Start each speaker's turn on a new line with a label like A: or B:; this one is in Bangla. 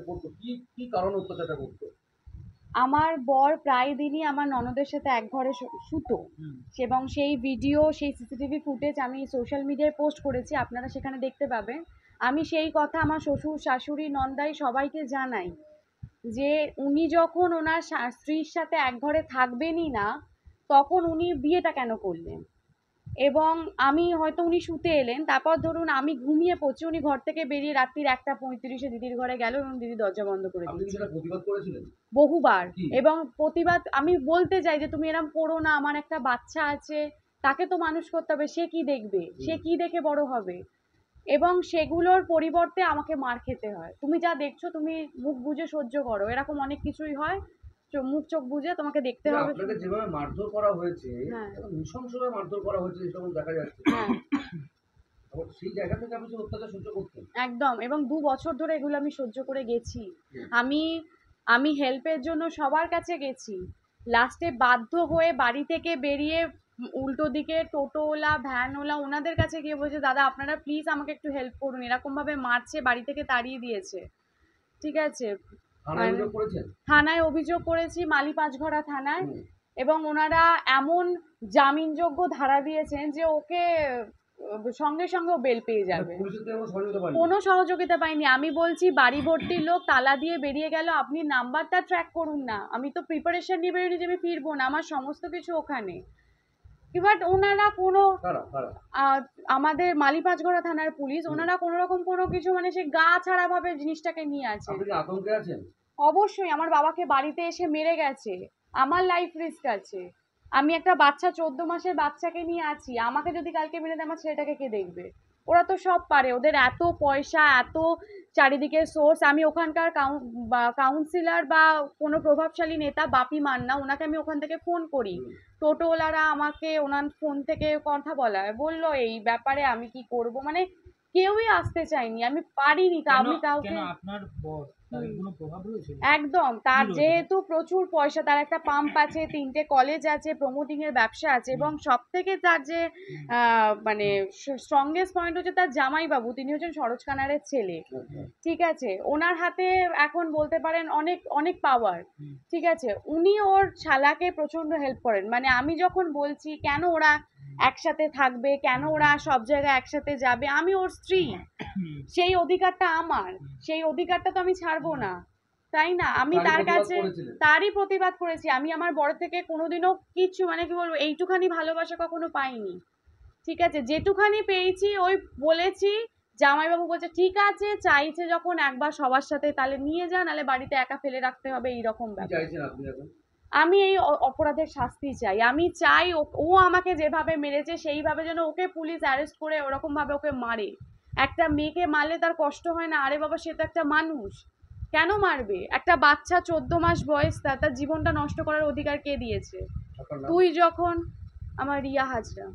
A: করতো কি কি কারণে অত্যাচারটা করতো?
B: আমার বর প্রায় দিনই আমার ননদের সাথে এক ঘরে শুতো। এবং সেই ভিডিও, সেই সিসিটিভি ফুটেজ আমি সোশ্যাল মিডিয়ায় পোস্ট করেছি, আপনারা সেখানে দেখতে পাবেন। আমি সেই কথা আমার শ্বশুর শাশুড়ি নন্দাই সবাইকে জানাই যে উনি যখন ওনার স্ত্রীর সাথে এক ঘরে থাকবেনই না, তখন উনি বিয়েটা কেন করলেন। এবং আমি হয়তো উনি শুতে এলেন, তারপর ধরুন আমি ঘুমিয়ে পড়ছি, উনি ঘর থেকে বেরিয়ে রাত্রির 1:35 দিদির ঘরে গেল এবং দিদি দরজা বন্ধ করে
A: আপনি কি
B: দিয়েছে
A: সেটা প্রতিবাদ করেছিলেন?
B: বহুবার।
A: কি?
B: এবং প্রতিবাদ আমি বলতে চাই যে তুমি এরম করো না, আমার একটা বাচ্চা আছে, তাকে তো মানুষ করতে হবে, সে কি দেখবে, সে কি দেখে বড় হবে। এবং সেগুলোর পরিবর্তে আমাকে মার খেতে হয়, তুমি যা দেখছো তুমি মুখ বুজে সহ্য করো, এরকম অনেক কিছুই হয়, মুখ চোখ বুজে তোমাকে দেখতে
A: কিন্তু
B: হবে।
A: আপনাকে যেভাবে মারধর করা হয়েছে,
B: হ্যাঁ,
A: একদম নৃশংসভাবে মারধর করা হয়েছে যেরকম দেখা যাচ্ছে।
B: হ্যাঁ,
A: এবং সেই জায়গা থেকে আপনি সেই অত্যাচার সহ্য করতেন?
B: একদম। এবং 2 বছর ধরে এগুলো আমি সহ্য করে গেছি।
A: হুম।
B: আমি আমি হেল্পের জন্য সবার কাছে গেছি। লাস্টে বাধ্য হয়ে বাড়ি থেকে বেরিয়ে উল্টো দিকে টোটোওয়ালা, ভ্যানওয়ালা ওনাদের কাছে গিয়ে বলছে, দাদা আপনারা প্লিজ আমাকে একটু হেল্প করুন, এরকমভাবে মারছে, বাড়ি থেকে তাড়িয়ে দিয়েছে। ঠিক আছে?
A: থানায়
B: মানে
A: অভিযোগ করেছেন?
B: থানায় অভিযোগ করেছি, মালি পাঁচঘড়া থানায়।
A: হুম।
B: এবং ওনারা এমন জামিনযোগ্য ধারা দিয়েছেন যে ওকে সঙ্গে সঙ্গে ও বেল পেয়ে
A: মানে
B: যাবে।
A: পুলিশের থেকে কোনো সহযোগিতা পাননি?
B: কোনো সহযোগিতা পাইনি। আমি বলছি বাড়ি ভর্তি লোক তালা দিয়ে বেরিয়ে গেল, আপনি নাম্বারটা ট্র্যাক করুন না। আমি তো প্রিপারেশন নিয়ে বেরোয়নি যে আমি ফিরবো না, আমার সমস্ত কিছু ওখানে। বাট ওনারা কোনো
A: কারা কারা?
B: আহ, আমাদের মালিপাঁচঘড়া থানার পুলিশ,
A: হুম।
B: ওনারা কোনো রকম কোনো কিছু মানে সে গা ছাড়া ভাবে জিনিসটাকে নিয়ে আছে।
A: আপনি কি আতঙ্কে আছেন?
B: অবশ্যই, আমার বাবাকে বাড়িতে এসে মেরে গেছে, আমার লাইফ রিস্ক আছে। আমি একটা বাচ্চা, 14 মাসের বাচ্চাকে নিয়ে আছি, আমাকে যদি কালকে মেরে দেয় আমার ছেলেটাকে কে দেখবে। ওরা তো সব পারে, ওদের এত পয়সা, এত চারিদিকে সোর্স। আমি ওখানকার কাউন্সিলর বা কোনো প্রভাবশালী নেতা, বাপি মান্না, ওনাকে আমি ওখান থেকে ফোন করি,
A: হুম।
B: টোটোওয়ালারা আমাকে ওনার ফোন থেকে কথা বলায়, বললো এই ব্যাপারে আমি কি করব, মানে কেউই আসতে চায়নি, আমি পারিনি,
C: কেন
B: আমি
C: কেন
B: কাউকে।
C: আপনার বস তার
B: হুম।
C: কোনো প্রভাব রয়েছে?
B: একদম,
C: কি
B: তার
C: রয়েছে?
B: যেহেতু প্রচুর পয়সা, তার একটা পাম্প আছে, 3টে কলেজ আছে, প্রমোটিং এর ব্যবসা আছে,
C: হুম,
B: এবং সব থেকে তার যে
C: হুম,
B: মানে
C: হুম,
B: স্ট্রংগেস্ট পয়েন্ট হচ্ছে তার জামাইবাবু, তিনি হচ্ছেন সরোজ খানারের ছেলে।
A: আচ্ছা।
B: ঠিক আছে, ওনার হাতে এখন বলতে পারেন অনেক অনেক পাওয়ার।
C: হুম,
B: ঠিক আছে, উনি ওর শালাকে প্রচন্ড হেল্প করেন, মানে আমি যখন বলছি কেন ওরা একসাথে থাকবে, কেন ওরা সব জায়গায় একসাথে যাবে, আমি ওর স্ত্রী,
C: হুম,
B: সেই অধিকারটা আমার,
C: হুম,
B: সেই অধিকারটা তো আমি ছাড়বো
C: হুম,
B: না, তাই না? আমি
A: তারই
B: তার
A: প্রতিবাদ
B: কাছে
A: করেছিলেন?
B: তারই প্রতিবাদ করেছি। আমি আমার বড় থেকে কোনোদিনও কিচ্ছু মানে কি বলবো, এইটুখানি ভালোবাসা কখনো পাইনি। ঠিক আছে, যেটুখানি পেয়েছি ওই বলেছি, জামাইবাবু বলছে ঠিক আছে, চাইছে যখন একবার সবার সাথে তাহলে নিয়ে যা, নাহলে বাড়িতে একা ফেলে রাখতে হবে, এইরকম
A: কি
B: ব্যাপার।
A: চাইছেন আপনি এখন?
B: আমি এই অপরাধের শাস্তি চাই। আমি চাই ও আমাকে যেভাবে মেরেছে সেইভাবে যেন ওকে পুলিশ অ্যারেস্ট করে ওরকম ভাবে ওকে মারে। একটা মেয়েকে মারলে তার কষ্ট হয় না? আরে বাবা, সে তো একটা মানুষ, কেন মারবে? একটা বাচ্চা, 14 মাস বয়স, তার তার জীবনটা নষ্ট করার অধিকার কে দিয়েছে?
A: আপনার নাম?
B: তুই যখন। আমার রিয়া হাজরা।